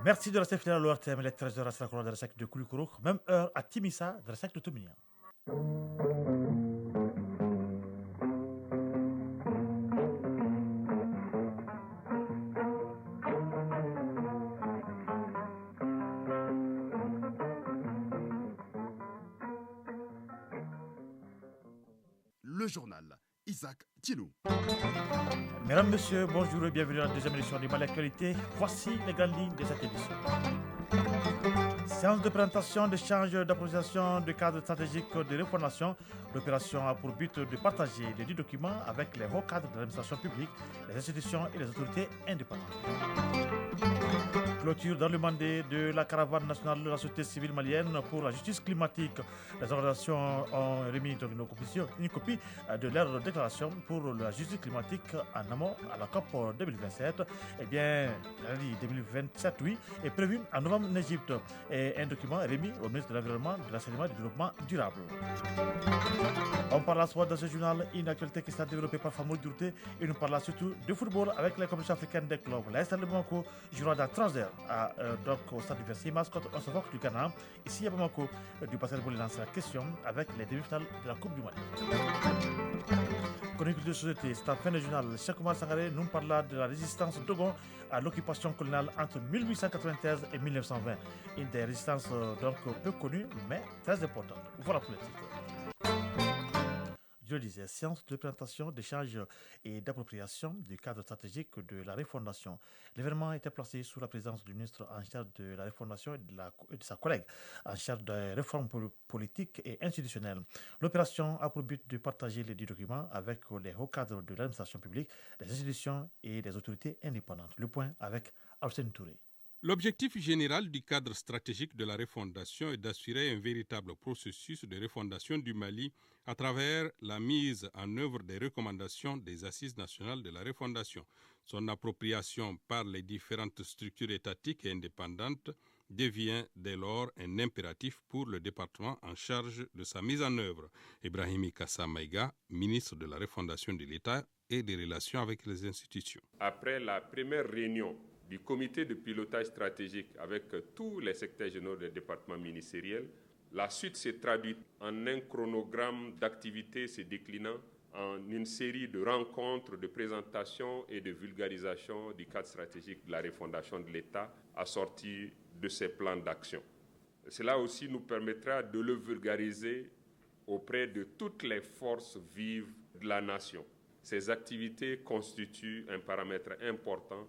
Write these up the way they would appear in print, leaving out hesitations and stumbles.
Merci de rester fidèle à l'ORTM, les 13h à Sarakora de la SEC de Koulikoro, même heure à Timissa de la SEC de Tominia. Le journal Isaac Tienou. Mesdames, Messieurs, bonjour et bienvenue à la deuxième édition du Mal Actualité. Voici les grandes lignes de cette édition. Séance de présentation, d'échange, d'appropriation de cadres stratégiques de refondation. L'opération a pour but de partager les 10 documents avec les hauts cadres de l'administration publique, les institutions et les autorités indépendantes. Clôture dans le mandat de la caravane nationale de la société civile malienne pour la justice climatique. Les organisations ont remis une copie de leur déclaration pour la justice climatique en amont à la COP 2027. Eh bien, l'année 2027, oui, est prévu en novembre en Égypte. Et un document remis au ministre de l'Environnement, de l'Enseignement et du Développement durable. On parle à soi dans ce journal, une actualité qui s'est développée par Famoud Dourté, et nous parlons surtout de football avec la compétition africaine des clubs. La SL de Bamako jouera dans transfert au stade du 26 mars contre Osovok du Ghana. Ici à Bamako, du basketball lance la question avec les demi-finales de la Coupe du Mali. Chronique de société, c'est en fin de journal. Cheikh Oumar Sangaré nous parle de la résistance Dogon à l'occupation coloniale entre 1893 et 1920. Une des résistances donc peu connues mais très importante. Voilà pour le titre. Je le disais, séance de présentation, d'échange et d'appropriation du cadre stratégique de la refondation. L'événement était placé sous la présidence du ministre en charge de la refondation et de sa collègue en charge des réformes politiques et institutionnelles. L'opération a pour but de partager les 10 documents avec les hauts cadres de l'administration publique, les institutions et les autorités indépendantes. Le point avec Arsène Touré. L'objectif général du cadre stratégique de la refondation est d'assurer un véritable processus de refondation du Mali à travers la mise en œuvre des recommandations des Assises nationales de la refondation. Son appropriation par les différentes structures étatiques et indépendantes devient dès lors un impératif pour le département en charge de sa mise en œuvre. Ibrahim Kassa Maïga, ministre de la refondation de l'État et des relations avec les institutions. Après la première réunion du comité de pilotage stratégique avec tous les secrétaires généraux des départements ministériels, la suite s'est traduite en un chronogramme d'activités se déclinant en une série de rencontres, de présentations et de vulgarisation du cadre stratégique de la refondation de l'État assorti de ces plans d'action. Cela aussi nous permettra de le vulgariser auprès de toutes les forces vives de la nation. Ces activités constituent un paramètre important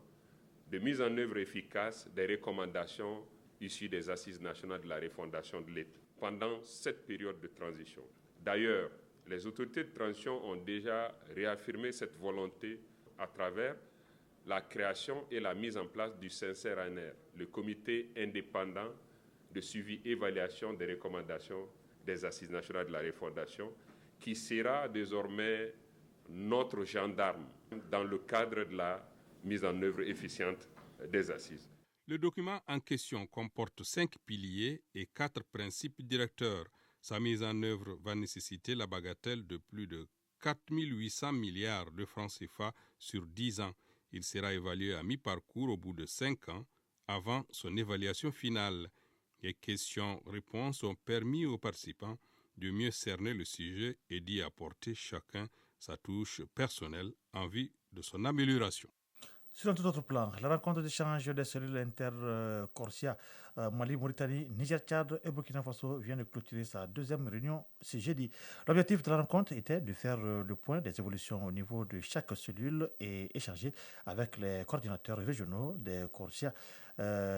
de mise en œuvre efficace des recommandations issues des Assises nationales de la refondation de l'État pendant cette période de transition. D'ailleurs, les autorités de transition ont déjà réaffirmé cette volonté à travers la création et la mise en place du CNCRNR, le comité indépendant de suivi et évaluation des recommandations des Assises nationales de la refondation, qui sera désormais notre gendarme dans le cadre de la mise en œuvre efficiente des assises. Le document en question comporte 5 piliers et 4 principes directeurs. Sa mise en œuvre va nécessiter la bagatelle de plus de 4 800 milliards de francs CFA sur 10 ans. Il sera évalué à mi-parcours au bout de 5 ans avant son évaluation finale. Les questions-réponses ont permis aux participants de mieux cerner le sujet et d'y apporter chacun sa touche personnelle en vue de son amélioration. Sur un tout autre plan, la rencontre d'échange des cellules inter-Corsia, Mali, Mauritanie, Niger, Tchad et Burkina Faso vient de clôturer sa deuxième réunion ce jeudi. L'objectif de la rencontre était de faire le point des évolutions au niveau de chaque cellule et échanger avec les coordinateurs régionaux des Corsia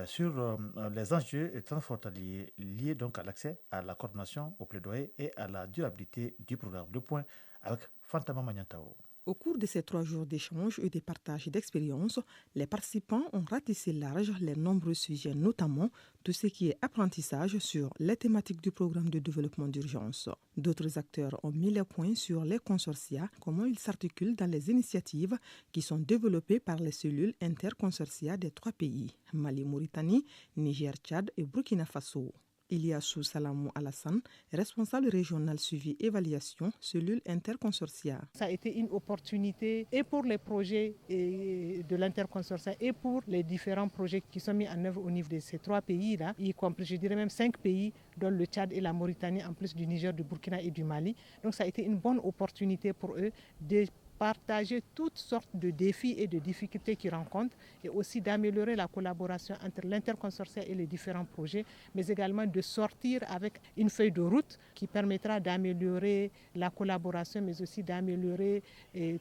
sur les enjeux transfrontaliers liés donc à l'accès à la coordination, au plaidoyer et à la durabilité du programme. Le point avec Fantama Magnantao. Au cours de ces 3 jours d'échanges et de partage d'expériences, les participants ont ratissé large les nombreux sujets, notamment tout ce qui est apprentissage sur les thématiques du programme de développement d'urgence. D'autres acteurs ont mis les points sur les consortia, comment ils s'articulent dans les initiatives qui sont développées par les cellules interconsortia des 3 pays, Mali, Mauritanie, Niger, Tchad et Burkina Faso. Iliassou Salamou Alassane, responsable régional suivi évaluation, cellule interconsortia. Ça a été une opportunité et pour les projets de l'interconsortia et pour les différents projets qui sont mis en œuvre au niveau de ces 3 pays-là, y compris, je dirais même 5 pays, dont le Tchad et la Mauritanie, en plus du Niger, du Burkina et du Mali. Donc ça a été une bonne opportunité pour eux de partager toutes sortes de défis et de difficultés qu'ils rencontrent et aussi d'améliorer la collaboration entre l'interconsortia et les différents projets, mais également de sortir avec une feuille de route qui permettra d'améliorer la collaboration, mais aussi d'améliorer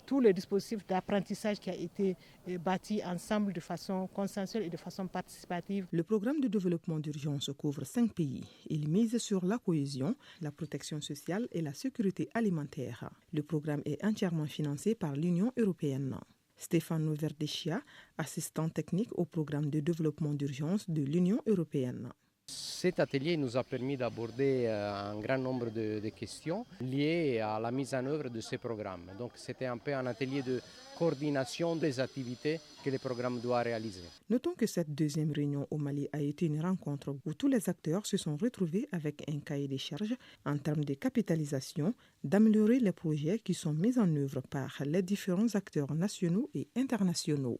tous les dispositifs d'apprentissage qui a été bâti ensemble de façon consensuelle et de façon participative. Le programme de développement d'urgence couvre 5 pays. Il mise sur la cohésion, la protection sociale et la sécurité alimentaire. Le programme est entièrement financé par l'Union européenne. Stefano Verdescia, assistant technique au programme de développement d'urgence de l'Union européenne. Cet atelier nous a permis d'aborder un grand nombre de questions liées à la mise en œuvre de ces programmes. Donc c'était un peu un atelier de coordination des activités que le programme doit réaliser. Notons que cette deuxième réunion au Mali a été une rencontre où tous les acteurs se sont retrouvés avec un cahier des charges en termes de capitalisation, d'améliorer les projets qui sont mis en œuvre par les différents acteurs nationaux et internationaux.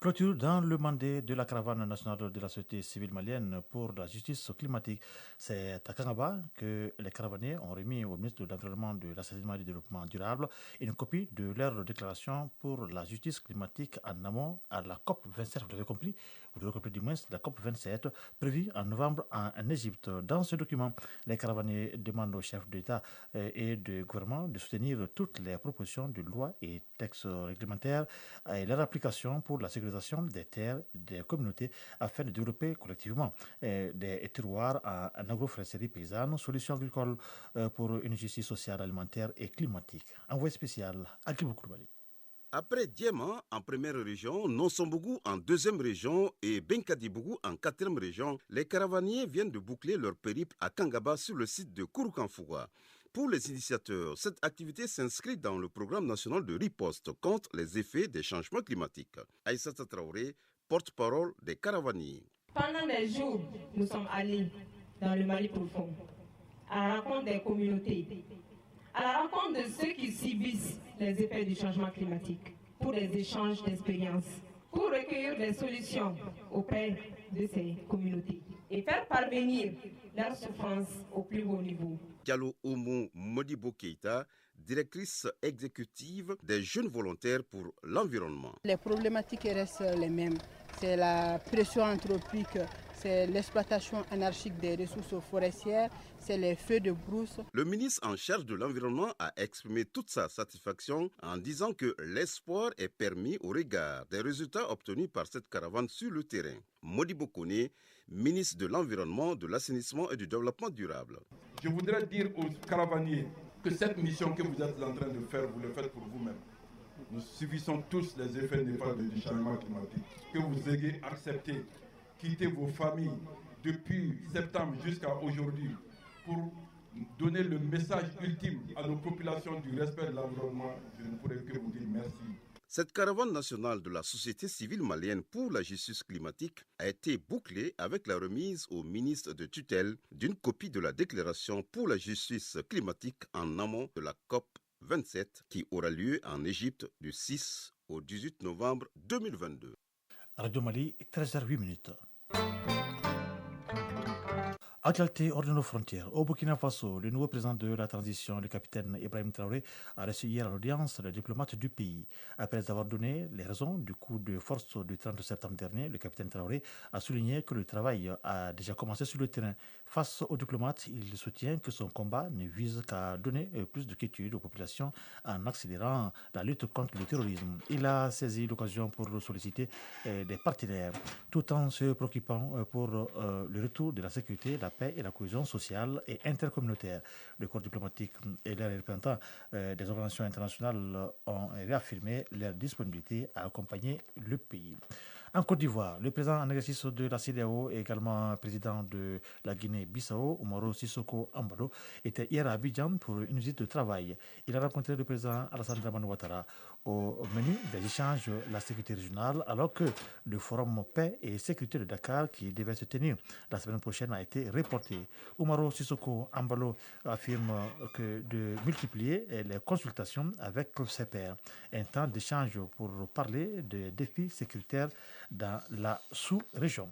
Clôture dans le mandat de la caravane nationale de la société civile malienne pour la justice climatique. C'est à Kangaba que les caravaniers ont remis au ministre de l'Environnement, de l'Assainissement et du Développement durable une copie de leur déclaration pour la justice climatique en amont à la COP27. Vous l'avez compris du moins, la COP27 prévue en novembre en Égypte. Dans ce document, les caravaniers demandent aux chefs d'État et de gouvernement de soutenir toutes les propositions de loi et textes réglementaires et leur application pour la sécurité des terres des communautés afin de développer collectivement des terroirs en agroforesterie paysanne, solutions agricoles pour une justice sociale, alimentaire et climatique. Envoyé spécial à Kiboukoubali. Après Diema en première région, Nonsombougou en deuxième région et Benkadibougou en quatrième région, les caravaniers viennent de boucler leur périple à Kangaba sur le site de Kouroukanfouga. Pour les initiateurs, cette activité s'inscrit dans le programme national de riposte contre les effets des changements climatiques. Aïssata Traoré, porte-parole des caravaniers. Pendant des jours, nous sommes allés dans le Mali profond, à la rencontre des communautés, à la rencontre de ceux qui subissent les effets du changement climatique, pour des échanges d'expériences, pour recueillir des solutions auprès de ces communautés et faire parvenir leurs souffrances au plus haut niveau. Diallo Oumou Modibo Keita, directrice exécutive des jeunes volontaires pour l'environnement. Les problématiques restent les mêmes. C'est la pression anthropique, c'est l'exploitation anarchique des ressources forestières, c'est les feux de brousse. Le ministre en charge de l'environnement a exprimé toute sa satisfaction en disant que l'espoir est permis au regard des résultats obtenus par cette caravane sur le terrain. Modibo Kone, ministre de l'Environnement, de l'Assainissement et du Développement durable. Je voudrais dire aux caravaniers que cette mission que vous êtes en train de faire, vous le faites pour vous-même. Nous subissons tous les effets néfastes du changement climatique. Que vous ayez accepté, quitter vos familles depuis septembre jusqu'à aujourd'hui pour donner le message ultime à nos populations du respect de l'environnement, je ne pourrais que vous dire merci. Cette caravane nationale de la société civile malienne pour la justice climatique a été bouclée avec la remise au ministre de tutelle d'une copie de la déclaration pour la justice climatique en amont de la COP27 qui aura lieu en Égypte du 6 au 18 novembre 2022. Radio Mali, 13h08. Actualité hors de nos frontières. Au Burkina Faso, le nouveau président de la transition, le capitaine Ibrahim Traoré, a reçu hier à l'audience le diplomate du pays. Après avoir donné les raisons du coup de force du 30 septembre dernier, le capitaine Traoré a souligné que le travail a déjà commencé sur le terrain. Face au diplomate, il soutient que son combat ne vise qu'à donner plus de quiétude aux populations en accélérant la lutte contre le terrorisme. Il a saisi l'occasion pour solliciter des partenaires, tout en se préoccupant pour le retour de la sécurité, la paix et la cohésion sociale et intercommunautaire. Le corps diplomatique et les représentants des organisations internationales ont réaffirmé leur disponibilité à accompagner le pays. En Côte d'Ivoire, le président en exercice de la CEDEAO et également président de la Guinée-Bissau, Umaro Sissoko Embalo, était hier à Abidjan pour une visite de travail. Il a rencontré le président Alassane Dramane Ouattara. Au menu des échanges, la sécurité régionale, alors que le forum paix et sécurité de Dakar, qui devait se tenir la semaine prochaine, a été reporté. Oumaro Sissoko Ambalo affirme que de multiplier les consultations avec ses pairs, un temps d'échange pour parler des défis sécuritaires dans la sous-région.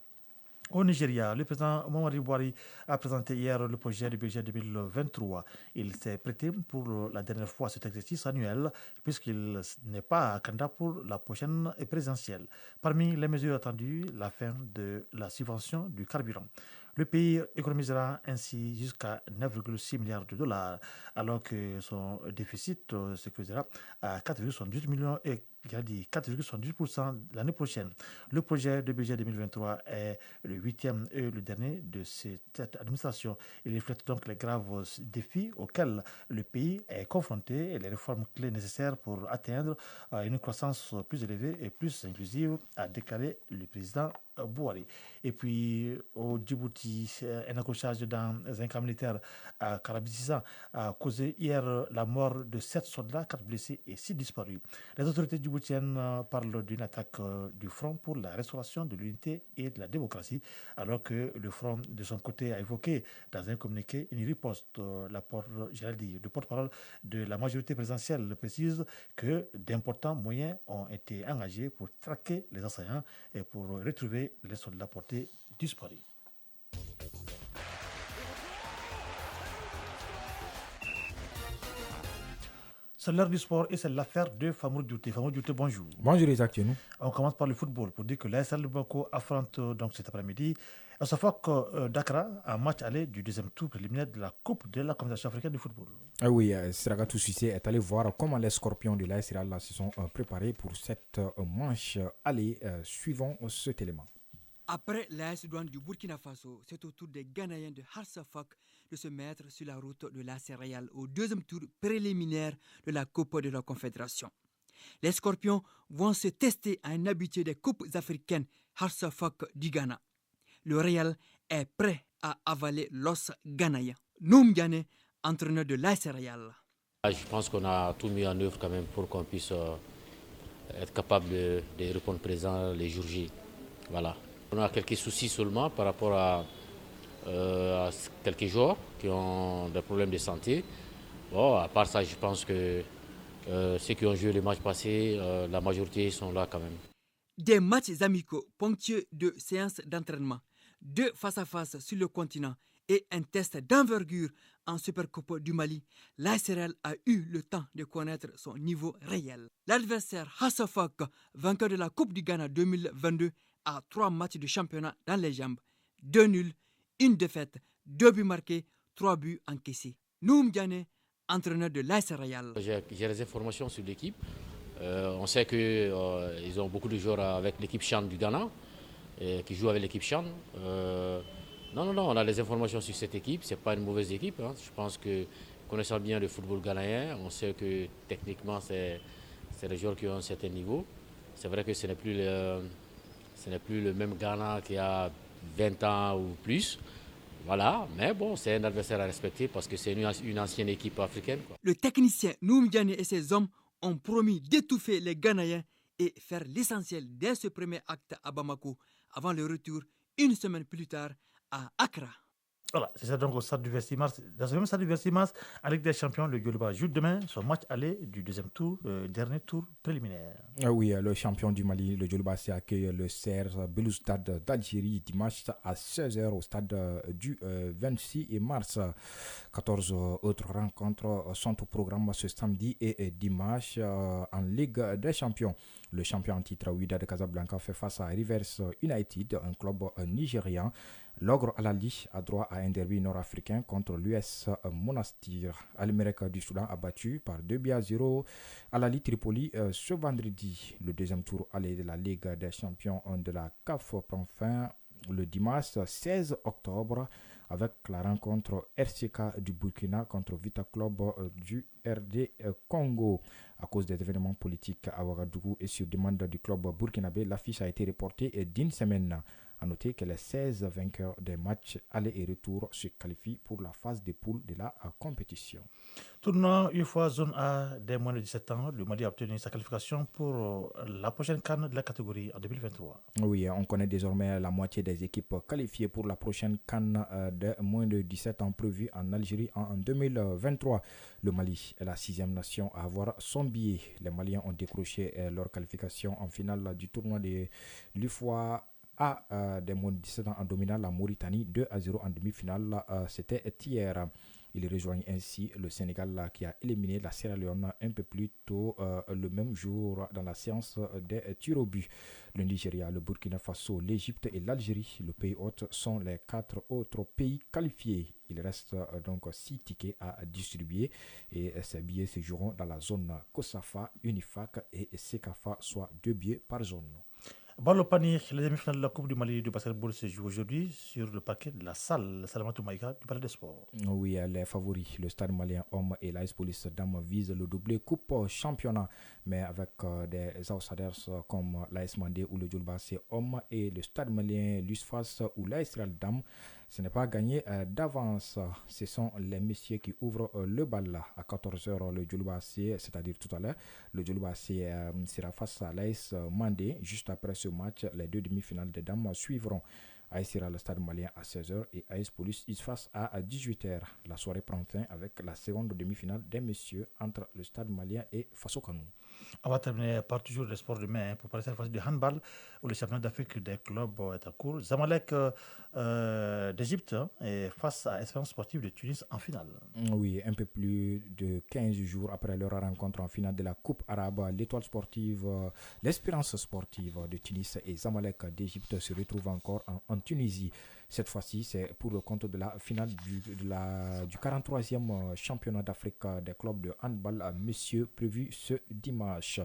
Au Nigeria, le président Mohamed Bouhari a présenté hier le projet du budget 2023. Il s'est prêté pour la dernière fois cet exercice annuel puisqu'il n'est pas candidat pour la prochaine présidentielle. Parmi les mesures attendues, la fin de la subvention du carburant. Le pays économisera ainsi jusqu'à 9,6 milliards de dollars, alors que son déficit se creusera à 4,78 millions et il a dit 4,78% l'année prochaine. Le projet de budget 2023 est le 8e et le dernier de cette administration. Il reflète donc les graves défis auxquels le pays est confronté et les réformes clés nécessaires pour atteindre une croissance plus élevée et plus inclusive, a déclaré le président Bouhari. Et puis au Djibouti, un accrochage dans un camp militaire à Karabisisa a causé hier la mort de 7 soldats, 4 blessés et 6 disparus. Les autorités djiboutiennes parlent d'une attaque du Front pour la restauration de l'unité et de la démocratie, alors que le Front, de son côté, a évoqué dans un communiqué une riposte. Le porte-parole de la majorité présidentielle précise que d'importants moyens ont été engagés pour traquer les assaillants et pour retrouver les soldats portés disparus. C'est l'heure du sport et c'est l'affaire de Famour Djouté. Famour Djouté, bonjour. Bonjour Isaac. On commence par le football pour dire que l'ASL Bamako affronte donc cet après-midi à Sofok Dakar, un match aller du deuxième tour préliminaire de la Coupe de la Confédération africaine de football. Ah oui, Sragatou Cissé est allé voir comment les Scorpions de l'ASL se sont préparés pour cette manche aller suivant cet élément. Après l'AS Douane du Burkina Faso, c'est au tour des Ghanéens de Harsafak de se mettre sur la route de l'AS Real au deuxième tour préliminaire de la Coupe de la Confédération. Les Scorpions vont se tester à un habitué des Coupes africaines, Harsafak du Ghana. Le Real est prêt à avaler l'os ghanéen. Noum Ghané, entraîneur de l'AS Real. Je pense qu'on a tout mis en œuvre quand même pour qu'on puisse être capable de répondre présent les jours J. Voilà. On a quelques soucis seulement par rapport à quelques joueurs qui ont des problèmes de santé. Bon, à part ça, je pense que ceux qui ont joué les matchs passés, la majorité sont là quand même. Des matchs amicaux ponctués de séances d'entraînement, 2 face-à-face sur le continent et un test d'envergure en Supercoupe du Mali, l'AS Real a eu le temps de connaître son niveau réel. L'adversaire Hassafak, vainqueur de la Coupe du Ghana 2022, a 3 matchs de championnat dans les jambes, 2 nuls, 1 défaite, 2 buts marqués, 3 buts encaissés. Noum Diané, entraîneur de l'AS Real. J'ai les informations sur l'équipe. On sait qu'ils ont beaucoup de joueurs avec l'équipe Chan du Ghana, qui jouent avec l'équipe Chan. Non, on a les informations sur cette équipe. Ce n'est pas une mauvaise équipe. Hein. Je pense que, connaissant bien le football ghanéen, on sait que techniquement, c'est les joueurs qui ont un certain niveau. C'est vrai que ce n'est plus le même Ghana qu'il y a 20 ans ou plus. Voilà, mais bon, c'est un adversaire à respecter parce que c'est une ancienne équipe africaine, quoi. Le technicien Noum Diané et ses hommes ont promis d'étouffer les Ghanéens et faire l'essentiel dès ce premier acte à Bamako, avant le retour une semaine plus tard à Accra. Voilà, c'est ça donc au stade du 26 mars. Dans ce même stade du 26 mars, en Ligue des Champions, le Yoluba joue demain son match aller du deuxième tour, dernier tour préliminaire. Ah oui, le champion du Mali, le Yoluba, accueille le CR Belouizdad d'Algérie dimanche à 16h au stade du 26 mars. 14 autres rencontres sont au programme ce samedi et dimanche en Ligue des Champions. Le champion en titre Wydad de Casablanca fait face à Rivers United, un club nigérian. L'Ogre Alali a droit à un derby nord-africain contre l'US Monastir. Al-Merrek du Soudan a battu par 2-0 Alali Tripoli ce vendredi. Le deuxième tour aller de la Ligue des champions de la CAF prend fin le dimanche 16 octobre avec la rencontre RCK du Burkina contre Vita Club du RD Congo. À cause des événements politiques à Ouagadougou et sur demande du club burkinabé, l'affiche a été reportée d'une semaine. A noter que les 16 vainqueurs des matchs aller et retour se qualifient pour la phase des poules de la compétition. Tournant une fois zone A des moins de 17 ans, le Mali a obtenu sa qualification pour la prochaine CAN de la catégorie en 2023. Oui, on connaît désormais la moitié des équipes qualifiées pour la prochaine CAN de moins de 17 ans prévue en Algérie en 2023. Le Mali est la 6e nation à avoir son billet. Les Maliens ont décroché leur qualification en finale du tournoi de l'UFOA A des moins de 17 ans en dominant la Mauritanie 2-0 en demi-finale. C'était hier. Il rejoignent ainsi le Sénégal qui a éliminé la Sierra Leone un peu plus tôt le même jour dans la séance des tirs au but. Le Nigeria, le Burkina Faso, l'Égypte et l'Algérie, le pays hôte, sont les 4 autres pays qualifiés. Il reste donc 6 tickets à distribuer et ces billets se joueront dans la zone COSAFA, UNIFAC et SECAFA, soit 2 billets par zone. Balle au panier, les demi-finales de la Coupe du Mali de basketball se jouent aujourd'hui sur le parquet de la salle Salamatou Maïga du Palais des Sports. Oui, les favoris, le Stade malien homme et l'AS Police Dame visent le doublé Coupe Championnat, mais avec des outsiders comme l'AS Mandé ou le Djolbassé homme et le Stade malien l'USFAS ou l'AS Real Dame. Ce n'est pas gagné d'avance. Ce sont les messieurs qui ouvrent le bal à 14h le Djolbassé, c'est-à-dire tout à l'heure. Le Djolbassé sera face à l'AS Mandé. Juste après ce match, les 2 demi-finales des dames suivront. AS sera le Stade malien à 16h et AS Police face à 18h. La soirée prend fin avec la seconde demi-finale des messieurs entre le Stade malien et Faso Kanou. On va terminer par toujours les sports demain pour parler cette fois du handball où le championnat d'Afrique des clubs est en cours. Zamalek d'Égypte est face à Espérance sportive de Tunis en finale. Oui, un peu plus de 15 jours après leur rencontre en finale de la Coupe arabe, l'étoile sportive, l'Espérance sportive de Tunis et Zamalek d'Égypte se retrouvent encore en Tunisie. Cette fois-ci, c'est pour le compte de la finale du 43e championnat d'Afrique des clubs de handball messieurs prévu ce dimanche.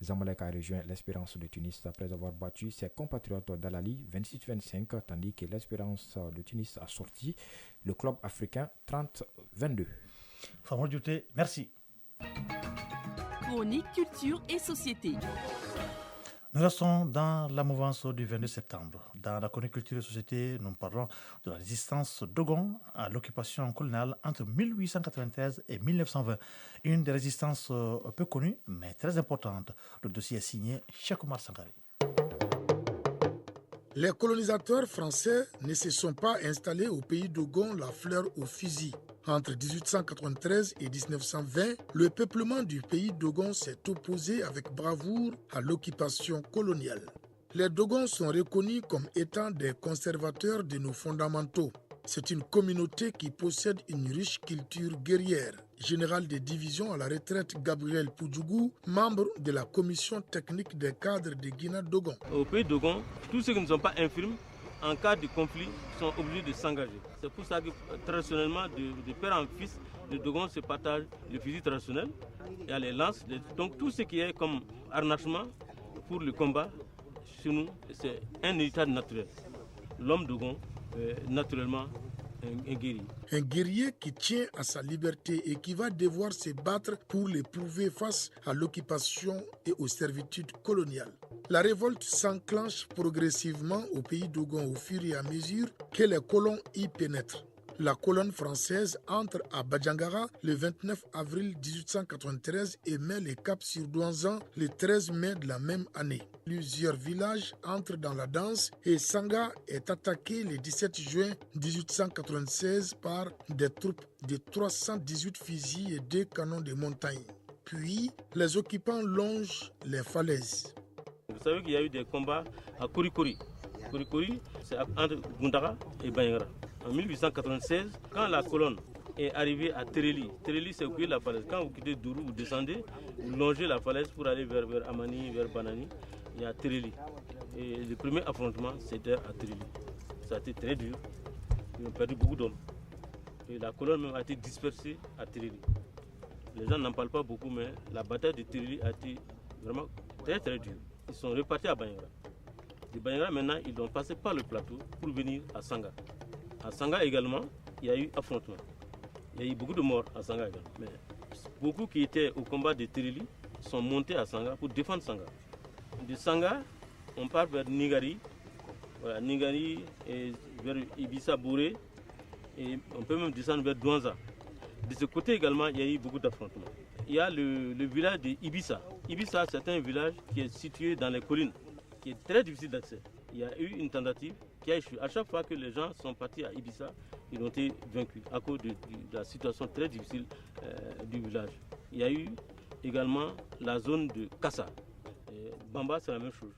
Zamalek a rejoint l'Espérance de Tunis après avoir battu ses compatriotes d'Al-Ali 26-25, tandis que l'Espérance de Tunis a sorti le club africain 30-22. Fameux Dioté, merci. Chronique culture et société. Nous restons dans la mouvance du 22 septembre. Dans la chronique culture et société, nous parlons de la résistance Dogon à l'occupation coloniale entre 1893 et 1920. Une des résistances peu connues, mais très importante. Le dossier est signé Cheikh Oumar Sangaré. Les colonisateurs français ne se sont pas installés au pays Dogon la fleur au fusil. Entre 1893 et 1920, le peuplement du pays Dogon s'est opposé avec bravoure à l'occupation coloniale. Les Dogons sont reconnus comme étant des conservateurs de nos fondamentaux. C'est une communauté qui possède une riche culture guerrière. Général des divisions à la retraite Gabriel Poudjougou, membre de la commission technique des cadres de Guinée-Dogon. Au pays Dogon, tous ceux qui ne sont pas infirmes, en cas de conflit, sont obligés de s'engager. C'est pour ça que traditionnellement, de père en fils, les Dogons se partagent le fusil traditionnel, il y a les lances. Donc tout ce qui est comme harnachement pour le combat, chez nous, c'est un héritage naturel. L'homme Dogon, naturellement, un guerrier. Un guerrier qui tient à sa liberté et qui va devoir se battre pour l'éprouver face à l'occupation et aux servitudes coloniales. La révolte s'enclenche progressivement au pays Dogon au fur et à mesure que les colons y pénètrent. La colonne française entre à Badjangara le 29 avril 1893 et met le cap sur Douanzan le 13 mai de la même année. Plusieurs villages entrent dans la danse et Sanga est attaqué le 17 juin 1896 par des troupes de 318 fusils et 2 canons de montagne. Puis, les occupants longent les falaises. Vous savez qu'il y a eu des combats à Kourikori. Kourikori, c'est entre Gundara et Banyara. En 1896, quand la colonne est arrivée à Tereli, Tereli c'est occupé la falaise. Quand vous quittez Dourou, vous descendez, vous longez la falaise pour aller vers Amani, vers Banani, il y a Tereli. Et le premier affrontement, c'était à Tereli. Ça a été très dur. Ils ont perdu beaucoup d'hommes. Et la colonne même a été dispersée à Tereli. Les gens n'en parlent pas beaucoup, mais la bataille de Tereli a été vraiment très très dure. Ils sont repartis à Banyara. De Banyara, maintenant, ils ont passé par le plateau pour venir à Sanga. À Sanga également, il y a eu affrontement. Il y a eu beaucoup de morts à Sanga également. Mais beaucoup qui étaient au combat de Tereli sont montés à Sanga pour défendre Sanga. De Sanga, on part vers Nigari voilà, Ningari et vers Ibissa-Bouré, et on peut même descendre vers Douanza. De ce côté également, il y a eu beaucoup d'affrontements. Il y a le village d'Ibissa. Ibissa, c'est un village qui est situé dans les collines, qui est très difficile d'accès. Il y a eu une tentative qui a échoué. À chaque fois que les gens sont partis à Ibissa, ils ont été vaincus à cause de la situation très difficile du village. Il y a eu également la zone de Kassa. Bamba, c'est la même chose.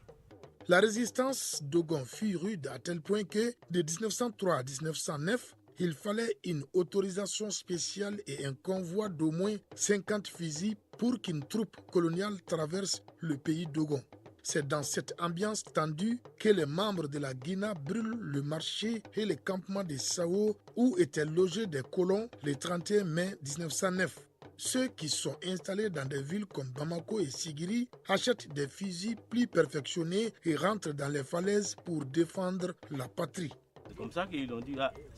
La résistance Dogon fut rude à tel point que, de 1903 à 1909, il fallait une autorisation spéciale et un convoi d'au moins 50 fusils pour qu'une troupe coloniale traverse le pays Dogon. C'est dans cette ambiance tendue que les membres de la Guinée brûlent le marché et les campements de Sao où étaient logés des colons le 31 mai 1909. Ceux qui sont installés dans des villes comme Bamako et Sigiri achètent des fusils plus perfectionnés et rentrent dans les falaises pour défendre la patrie. C'est comme ça qu'ils ont dit,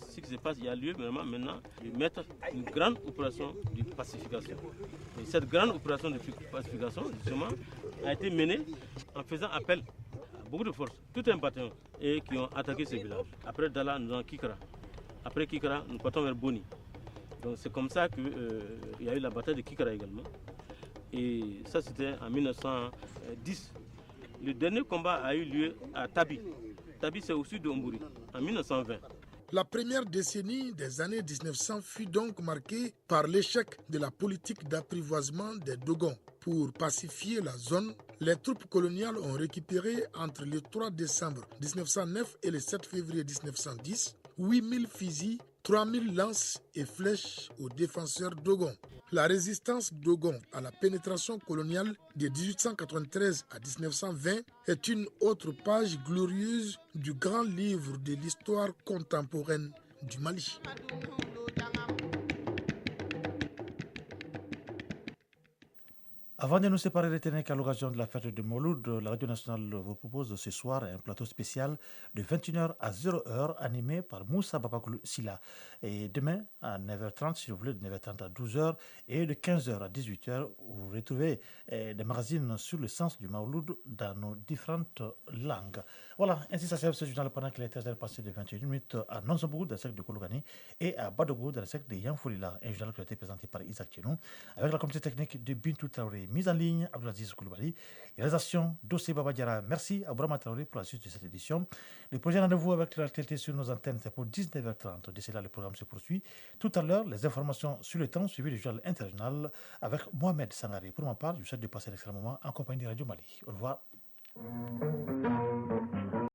ce qui se passe, il y a lieu vraiment maintenant de mettre une grande opération de pacification. Et cette grande opération de pacification, justement, a été menée en faisant appel à beaucoup de forces, tout un bataillon, et qui ont attaqué ces villages. Après Dala, nous avons Kikara. Après Kikara, nous partons vers Boni. Donc c'est comme ça qu'il y a eu la bataille de Kikara également. Et ça, c'était en 1910. Le dernier combat a eu lieu à Tabi. Tabi, c'est au sud de Omburi, en 1920. La première décennie des années 1900 fut donc marquée par l'échec de la politique d'apprivoisement des Dogons. Pour pacifier la zone, les troupes coloniales ont récupéré entre le 3 décembre 1909 et le 7 février 1910 8000 fusils, 3000 lances et flèches aux défenseurs Dogons. La résistance Dogon à la pénétration coloniale de 1893 à 1920 est une autre page glorieuse du grand livre de l'histoire contemporaine du Mali. Avant de nous séparer, retenez qu'à l'occasion de la fête de Mouloud, la Radio Nationale vous propose ce soir un plateau spécial de 21h à 0h animé par Moussa Babakoulou Silla. Et demain à 9h30, si vous voulez, de 9h30 à 12h et de 15h à 18h, vous retrouvez des magazines sur le sens du Mouloud dans nos différentes langues. Voilà, ainsi ça s'achève ce journal pendant qu'il est 13h passé de 21 minutes à Nonsobougou dans le secteur de Kologani et à Badogo dans le secteur de Yanfolila. Un journal qui a été présenté par Isaac Tchenou avec la communauté technique de Bintou Traoré. Mise en ligne, Abdelaziz Koulibaly. Réalisation, Dossé Babadiara. Merci à Brahma Traoré pour la suite de cette édition. Le prochain rendez-vous avec l'actualité sur nos antennes, c'est pour 19h30. D'ici là, le programme se poursuit. Tout à l'heure, les informations sur le temps suivi du journal international avec Mohamed Sangari. Pour ma part, je vous souhaite de passer un excellent moment en compagnie de Radio Mali. Au revoir.